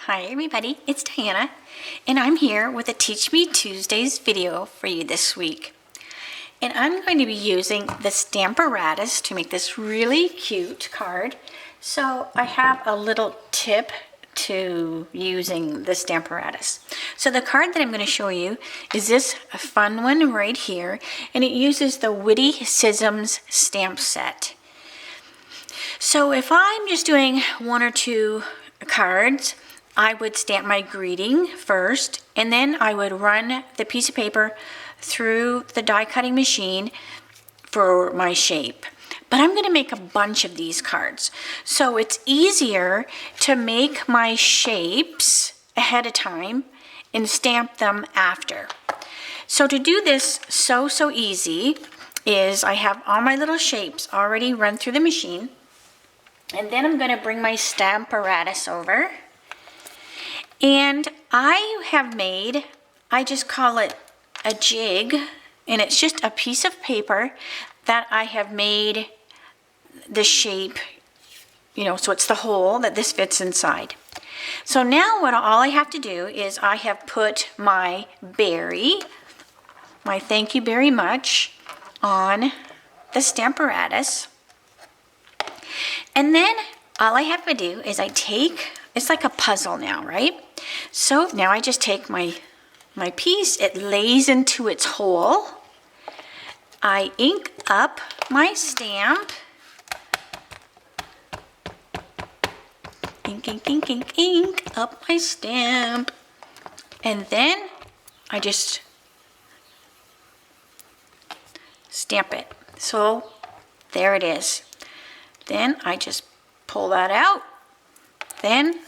Hi everybody, it's Diana, and I'm here with a Teach Me Tuesdays video for you this week. And I'm going to be using the Stamparatus to make this really cute card. So I have a little tip to using the Stamparatus. So the card that I'm going to show you is this fun one right here, and it uses the Witty-Cisms stamp set. So if I'm just doing one or two cards, I would stamp my greeting first, and then I would run the piece of paper through the die cutting machine for my shape. But I'm going to make a bunch of these cards, so it's easier to make my shapes ahead of time and stamp them after. So to do this so easy is I have all my little shapes already run through the machine, and then I'm going to bring my Stamparatus over. And I have made, I just call it a jig, and it's just a piece of paper that I have made the shape, so it's the hole that this fits inside. So now all I have to do is I have put my berry, my thank you very much, on the Stamparatus. And then all I have to do is it's like a puzzle now, right? So now I just take my piece, it lays into its hole. I ink up my stamp. Ink up my stamp. And then I just stamp it. So there it is. Then I just pull that out. Then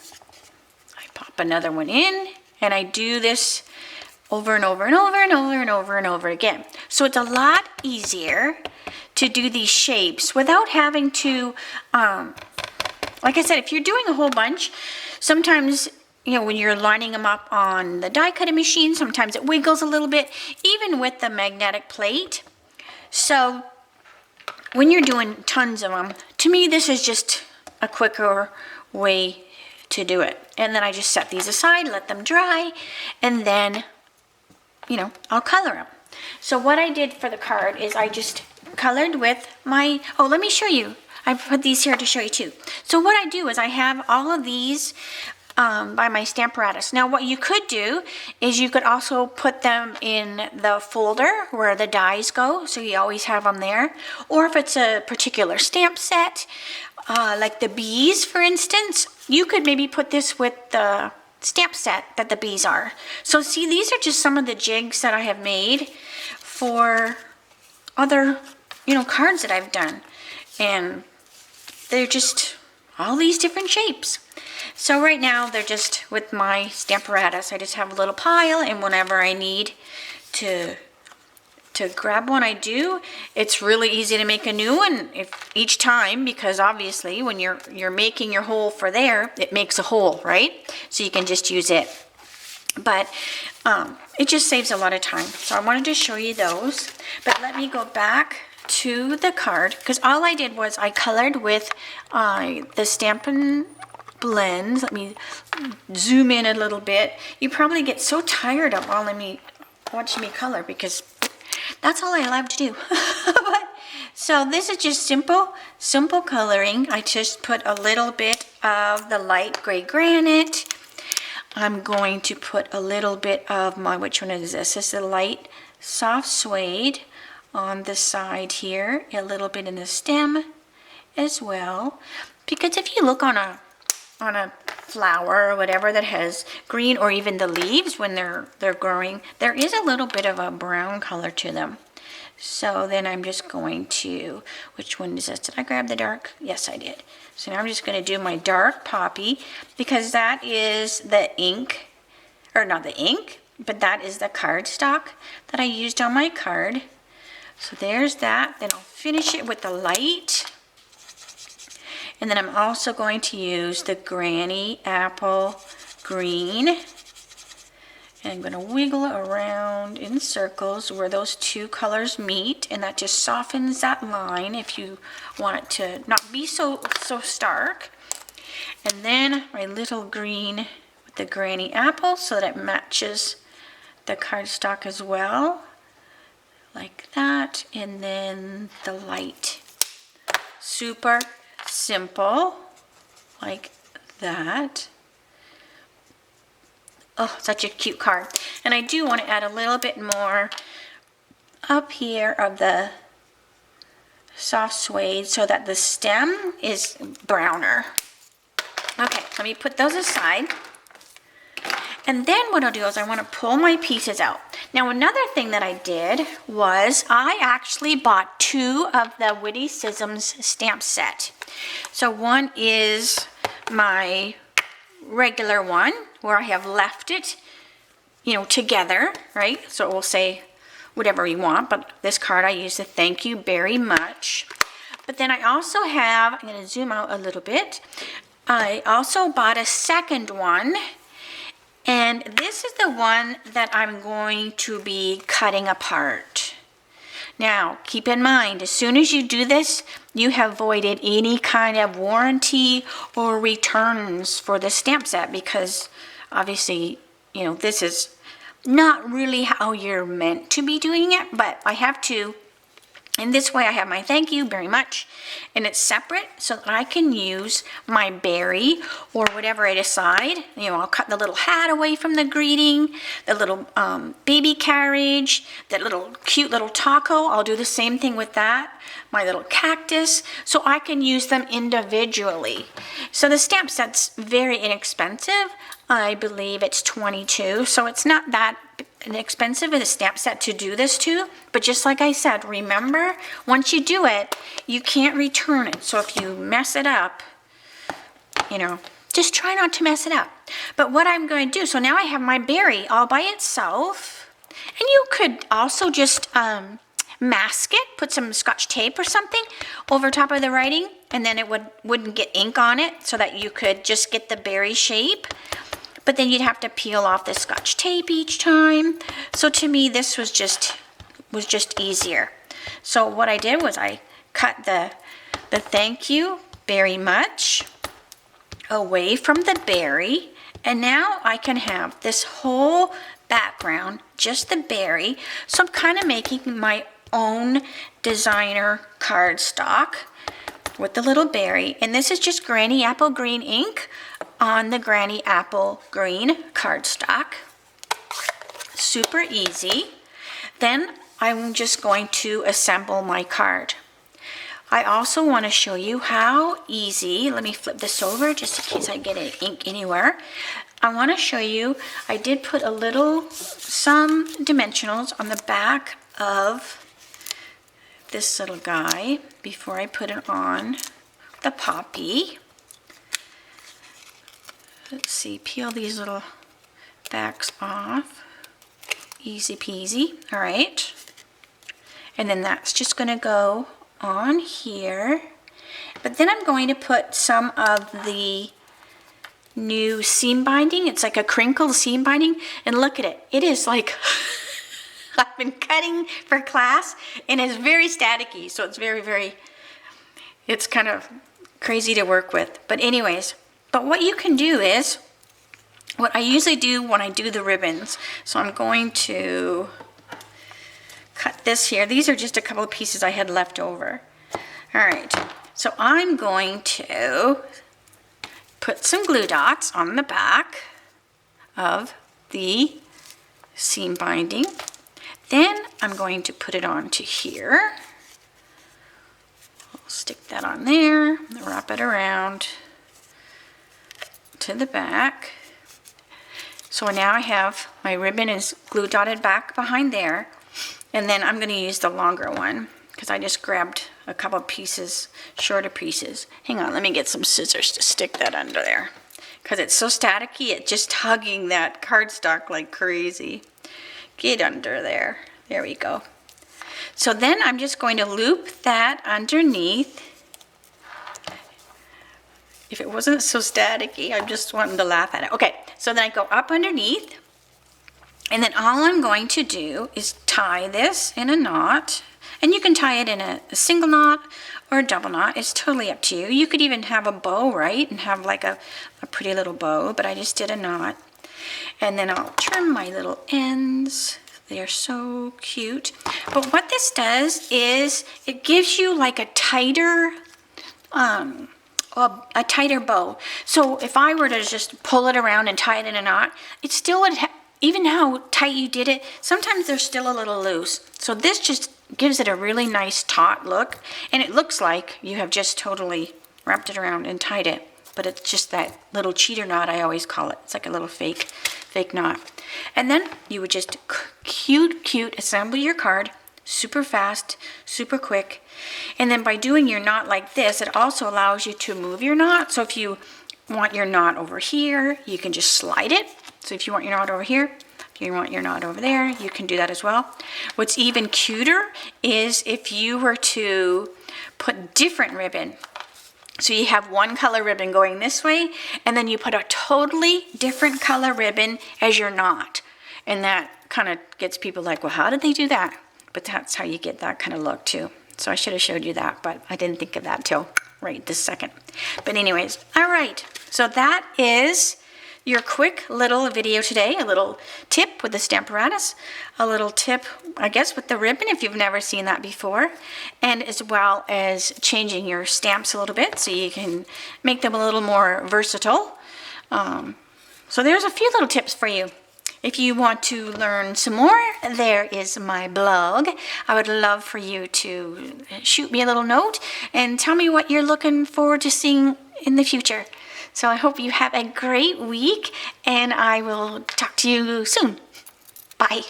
I pop another one in, and I do this over and over and over and over and over and over again. So it's a lot easier to do these shapes without having to, like I said, if you're doing a whole bunch, sometimes, when you're lining them up on the die cutting machine, sometimes it wiggles a little bit, even with the magnetic plate. So when you're doing tons of them, to me, this is just a quicker way to do it. And then I just set these aside, let them dry, and then, I'll color them. So what I did for the card is I just colored with my, let me show you. I put these here to show you too. So what I do is I have all of these by my Stamparatus. Now what you could do is you could also put them in the folder where the dies go, so you always have them there. Or if it's a particular stamp set, like the bees for instance, you could maybe put this with the stamp set that the bees are. So see, these are just some of the jigs that I have made for other cards that I've done, and they're just all these different shapes. So right now they're just with my Stamparatus. I just have a little pile, and whenever I need to grab one, I do. It's really easy to make a new one each time, because obviously when you're making your hole for there, it makes a hole, right? So you can just use it. But it just saves a lot of time. So I wanted to show you those. But let me go back to the card, because all I did was I colored with the Stampin blends. Let me zoom in a little bit. You probably get so tired of watching me color, because that's all I love to do. So this is just simple coloring. I just put a little bit of the light gray granite. I'm going to put a little bit of which one is this? This is the light soft suede on the side here, a little bit in the stem as well. Because if you look on a flower or whatever that has green, or even the leaves when they're growing, there is a little bit of a brown color to them. So then I'm just going to, which one is this? Did I grab the dark? Yes, I did. So now I'm just going to do my dark poppy, because that is the ink, or not the ink, but that is the cardstock that I used on my card. So there's that. Then I'll finish it with the light. And then I'm also going to use the Granny Apple Green. And I'm going to wiggle around in circles where those two colors meet, and that just softens that line if you want it to not be so stark. And then my little green with the granny apple so that it matches the cardstock as well, like that, and then the light. Super simple, like that. Oh, such a cute card. And I do want to add a little bit more up here of the soft suede so that the stem is browner. Okay, let me put those aside. And then what I'll do is I want to pull my pieces out. Now another thing that I did was I actually bought 2 of the Witty-Cisms stamp set. So one is my regular one where I have left it, you know, together, right? So it will say whatever you want, but this card I use the thank you very much. But then I also have, I'm going to zoom out a little bit, I also bought a second one, and this is the one that I'm going to be cutting apart. Now, keep in mind, as soon as you do this, you have voided any kind of warranty or returns for the stamp set because obviously, you know, this is not really how you're meant to be doing it, but I have to. In this way, I have my thank you very much, and it's separate so that I can use my berry or whatever I decide. You know, I'll cut the little hat away from the greeting, the little baby carriage, that little cute little taco. I'll do the same thing with that, my little cactus, so I can use them individually. So the stamp set's very inexpensive. I believe it's $22, so it's not that expensive in a stamp set to do this to, but just like I said, remember, once you do it, you can't return it. So if you mess it up, you know, just try not to mess it up. But what I'm going to do, so now I have my berry all by itself, and you could also just mask it, put some Scotch tape or something over top of the writing, and then it wouldn't get ink on it, so that you could just get the berry shape. But then you'd have to peel off the Scotch tape each time. So to me, this was just easier. So what I did was I cut the thank you very much away from the berry, and now I can have this whole background, just the berry. So I'm kind of making my own designer cardstock with the little berry, and this is just Granny Apple Green ink on the Granny Apple Green cardstock. Super easy. Then I'm just going to assemble my card. I also want to show you how easy, let me flip this over just in case I get any ink anywhere. I want to show you, I did put some dimensionals on the back of this little guy before I put it on the poppy. Let's see, peel these little backs off. Easy peasy. All right. And then that's just going to go on here. But then I'm going to put some of the new seam binding. It's like a crinkled seam binding. And look at it. It is like, I've been cutting for class, and it's very staticky. So it's it's kind of crazy to work with. But anyways, but what you can do is, what I usually do when I do the ribbons, so I'm going to cut this here. These are just a couple of pieces I had left over. All right, so I'm going to put some glue dots on the back of the seam binding. Then I'm going to put it onto here. I'll stick that on there, wrap it around to the back. So now I have my ribbon is glue dotted back behind there, and then I'm going to use the longer one because I just grabbed a couple pieces, shorter pieces. Hang on, let me get some scissors to stick that under there because it's so staticky, it's just hugging that cardstock like crazy. Get under there. There we go. So then I'm just going to loop that underneath. If it wasn't so staticky, I'm just wanting to laugh at it. Okay, so then I go up underneath, and then all I'm going to do is tie this in a knot. And you can tie it in a single knot or a double knot. It's totally up to you. You could even have a bow, right? And have like a pretty little bow, but I just did a knot. And then I'll trim my little ends. They're so cute. But what this does is it gives you like a tighter bow. So if I were to just pull it around and tie it in a knot, it still would even how tight you did it, sometimes they're still a little loose. So this just gives it a really nice taut look, and it looks like you have just totally wrapped it around and tied it. But it's just that little cheater knot, I always call it. It's like a little fake knot. And then you would just cute assemble your card, super fast, super quick. And then by doing your knot like this, it also allows you to move your knot. So if you want your knot over here, you can just slide it. So if you want your knot over here, if you want your knot over there, you can do that as well. What's even cuter is if you were to put different ribbon. So you have one color ribbon going this way, and then you put a totally different color ribbon as your knot. And that kind of gets people like, well, how did they do that? But that's how you get that kind of look too. So I should have showed you that, but I didn't think of that till right this second. But anyways, all right. So that is your quick little video today, a little tip with the Stamparatus, a little tip, I guess, with the ribbon if you've never seen that before, and as well as changing your stamps a little bit so you can make them a little more versatile. So there's a few little tips for you. If you want to learn some more, there is my blog. I would love for you to shoot me a little note and tell me what you're looking forward to seeing in the future. So I hope you have a great week, and I will talk to you soon. Bye.